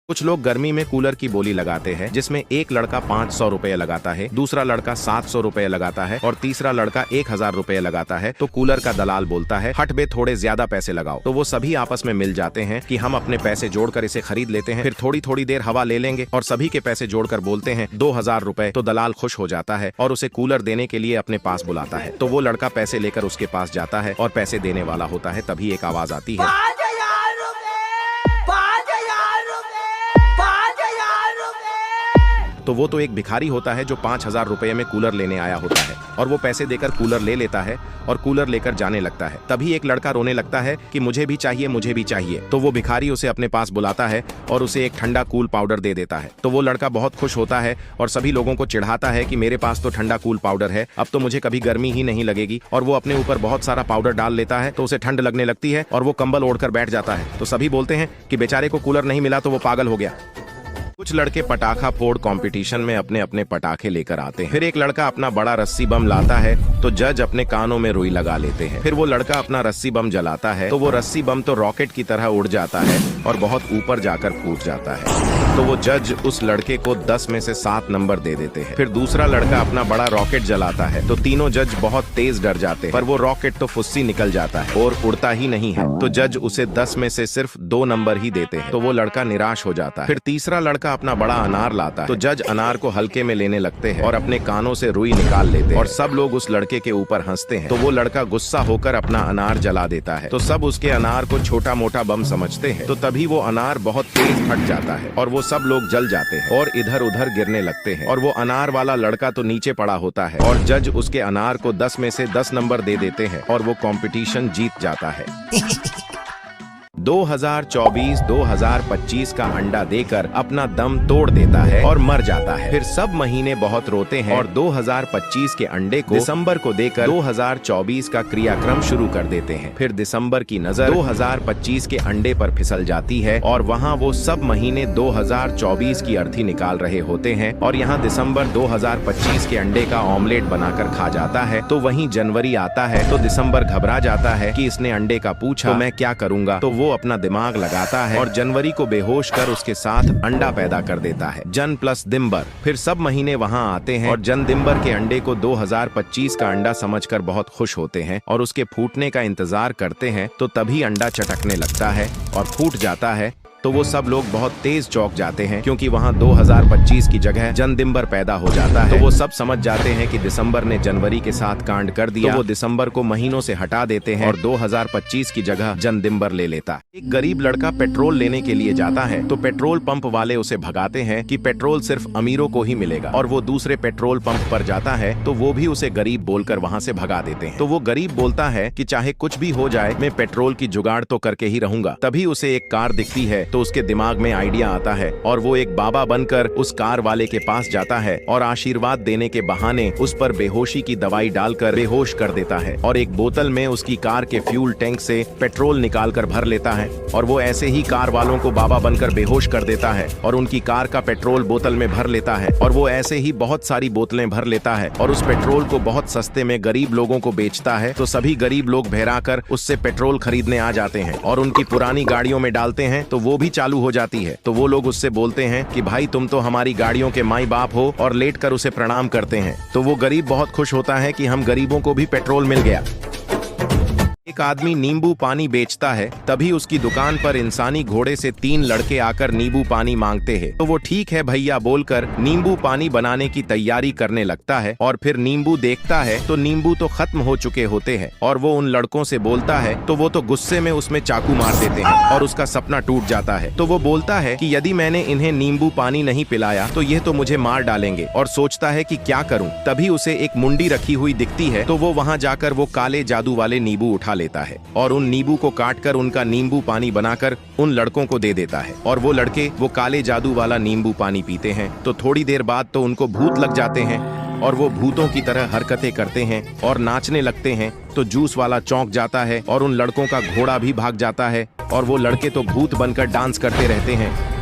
कुछ लोग गर्मी में कूलर की बोली लगाते हैं, जिसमें एक लड़का 500 रुपए लगाता है, दूसरा लड़का 700 रुपए लगाता है और तीसरा लड़का 1000 रुपए लगाता है। तो कूलर का दलाल बोलता है, हट बे, थोड़े ज्यादा पैसे लगाओ। तो वो सभी आपस में मिल जाते हैं कि हम अपने पैसे जोड़कर इसे खरीद लेते हैं, फिर थोड़ी थोड़ी देर हवा ले लेंगे और सभी के पैसे जोड़कर बोलते हैं 2000 रुपए। तो दलाल खुश हो जाता है और उसे कूलर देने के लिए अपने पास बुलाता है। तो वो लड़का पैसे लेकर उसके पास जाता है और पैसे देने वाला होता है। तभी एक आवाज आती है, तो वो तो एक भिखारी होता है जो 5000 रुपए में कूलर लेने आया होता है और वो पैसे देकर कूलर ले लेता है और कूलर लेकर जाने लगता है। तभी एक लड़का रोने लगता है कि मुझे भी चाहिए, मुझे भी चाहिए। तो वो भिखारी उसे अपने पास बुलाता है और उसे एक ठंडा कूल पाउडर दे देता है। तो वो लड़का बहुत खुश होता है और सभी लोगों को चिढ़ाता है कि मेरे पास तो ठंडा कूल पाउडर है, अब तो मुझे कभी गर्मी ही नहीं लगेगी। और वो अपने ऊपर बहुत सारा पाउडर डाल लेता है तो उसे ठंड लगने लगती है और वो कंबल ओढ़कर बैठ जाता है। तो सभी बोलते हैं कि बेचारे को कूलर नहीं मिला तो वो पागल हो गया। कुछ लड़के पटाखा फोड़ कंपटीशन में अपने अपने पटाखे लेकर आते हैं। फिर एक लड़का अपना बड़ा रस्सी बम लाता है तो जज अपने कानों में रुई लगा लेते हैं। फिर वो लड़का अपना रस्सी बम जलाता है तो वो रस्सी बम तो रॉकेट की तरह उड़ जाता है और बहुत ऊपर जाकर फूट जाता है। तो वो जज उस लड़के को 10 में से 7 नंबर दे देते हैं। फिर दूसरा लड़का अपना बड़ा रॉकेट जलाता है तो तीनों जज बहुत तेज डर जाते हैं, पर वो रॉकेट तो फुस्सी निकल जाता है और उड़ता ही नहीं है। तो जज उसे 10 में से सिर्फ 2 नंबर ही देते हैं। तो वो लड़का निराश हो जाता है। फिर तीसरा लड़का अपना बड़ा अनार लाता है तो जज अनार को हल्के में लेने लगते हैं और अपने कानों से रुई निकाल लेते हैं और सब लोग उस लड़के के ऊपर हंसते हैं। तो वो लड़का गुस्सा होकर अपना अनार जला देता है तो सब उसके अनार को छोटा मोटा बम समझते हैं। तो तभी वो अनार बहुत तेज फट जाता है और वो सब लोग जल जाते हैं और इधर उधर गिरने लगते हैं। और वो अनार वाला लड़का तो नीचे पड़ा होता है और जज उसके अनार को 10 में से 10 नंबर दे देते हैं और वो कंपटीशन जीत जाता है। 2024-2025 का अंडा देकर अपना दम तोड़ देता है और मर जाता है। फिर सब महीने बहुत रोते हैं और 2025 के अंडे को दिसंबर को देकर 2024 का क्रियाक्रम शुरू कर देते हैं। फिर दिसंबर की नजर 2025 के अंडे पर फिसल जाती है और वहाँ वो सब महीने 2024 की अर्थी निकाल रहे होते हैं और यहाँ दिसंबर 2025 के अंडे का ऑमलेट बनाकर खा जाता है। तो वहीं जनवरी आता है तो दिसंबर घबरा जाता है कि इसने अंडे का पूछा तो मैं क्या करूँगा। तो वो अपना दिमाग लगाता है और जनवरी को बेहोश कर उसके साथ अंडा पैदा कर देता है, जन प्लस दिम्बर। फिर सब महीने वहां आते हैं और जन दिम्बर के अंडे को 2025 का अंडा समझकर बहुत खुश होते हैं और उसके फूटने का इंतजार करते हैं। तो तभी अंडा चटकने लगता है और फूट जाता है। तो वो सब लोग बहुत तेज चौंक जाते हैं क्योंकि वहाँ 2025 की जगह जन दिम्बर पैदा हो जाता है। तो वो सब समझ जाते हैं कि दिसंबर ने जनवरी के साथ कांड कर दिया। तो वो दिसंबर को महीनों से हटा देते हैं और 2025 की जगह जन दिम्बर ले लेता है। एक गरीब लड़का पेट्रोल लेने के लिए जाता है तो पेट्रोल पंप वाले उसे भगाते हैं कि पेट्रोल सिर्फ अमीरों को ही मिलेगा और वो दूसरे पेट्रोल पंप पर जाता है तो वो भी उसे गरीब बोलकर वहाँ से भगा देते हैं। तो वो गरीब बोलता है कि चाहे कुछ भी हो जाए मैं पेट्रोल की जुगाड़ तो करके ही रहूंगा। तभी उसे एक कार दिखती है तो उसके दिमाग में आइडिया आता है और वो एक बाबा बनकर उस कार वाले के पास जाता है और आशीर्वाद देने के बहाने उस पर बेहोशी की दवाई डालकर बेहोश कर देता है और एक बोतल में उसकी कार के फ्यूल टैंक से पेट्रोल निकालकर भर लेता है और वो ऐसे ही कार वालों को बाबा बनकर बेहोश कर देता है और उनकी कार का पेट्रोल बोतल में भर लेता है और वो ऐसे ही बहुत सारी बोतलें भर लेता है और उस पेट्रोल को बहुत सस्ते में गरीब लोगों को बेचता है। तो सभी गरीब लोग भैराकर उससे पेट्रोल खरीदने आ जाते हैं और उनकी पुरानी गाड़ियों में डालते हैं तो वो भी चालू हो जाती है। तो वो लोग उससे बोलते हैं कि भाई तुम तो हमारी गाड़ियों के माई बाप हो और लेट कर उसे प्रणाम करते हैं। तो वो गरीब बहुत खुश होता है कि हम गरीबों को भी पेट्रोल मिल गया। एक आदमी नींबू पानी बेचता है तभी उसकी दुकान पर इंसानी घोड़े से 3 लड़के आकर नींबू पानी मांगते हैं। तो वो ठीक है भैया बोलकर नींबू पानी बनाने की तैयारी करने लगता है और फिर नींबू देखता है तो नींबू तो खत्म हो चुके होते हैं और वो उन लड़कों से बोलता है तो वो तो गुस्से में उसमें चाकू मार देते हैं और उसका सपना टूट जाता है। तो वो बोलता है कि यदि मैंने इन्हें नींबू पानी नहीं पिलाया तो ये तो मुझे मार डालेंगे और सोचता है कि क्या करूं। तभी उसे एक मुंडी रखी हुई दिखती है तो वो वहां जाकर वो काले जादू वाले नींबू उठा लेता है और उन नींबू को काटकर उनका नींबू पानी बनाकर उन लड़कों को दे देता है और वो लड़के वो काले जादू वाला नींबू पानी पीते हैं। तो थोड़ी देर बाद तो उनको भूत लग जाते हैं और वो भूतों की तरह हरकतें करते हैं और नाचने लगते हैं। तो जूस वाला चौंक जाता है और उन लड़कों का घोड़ा भी भाग जाता है और वो लड़के तो भूत बनकर डांस करते रहते हैं।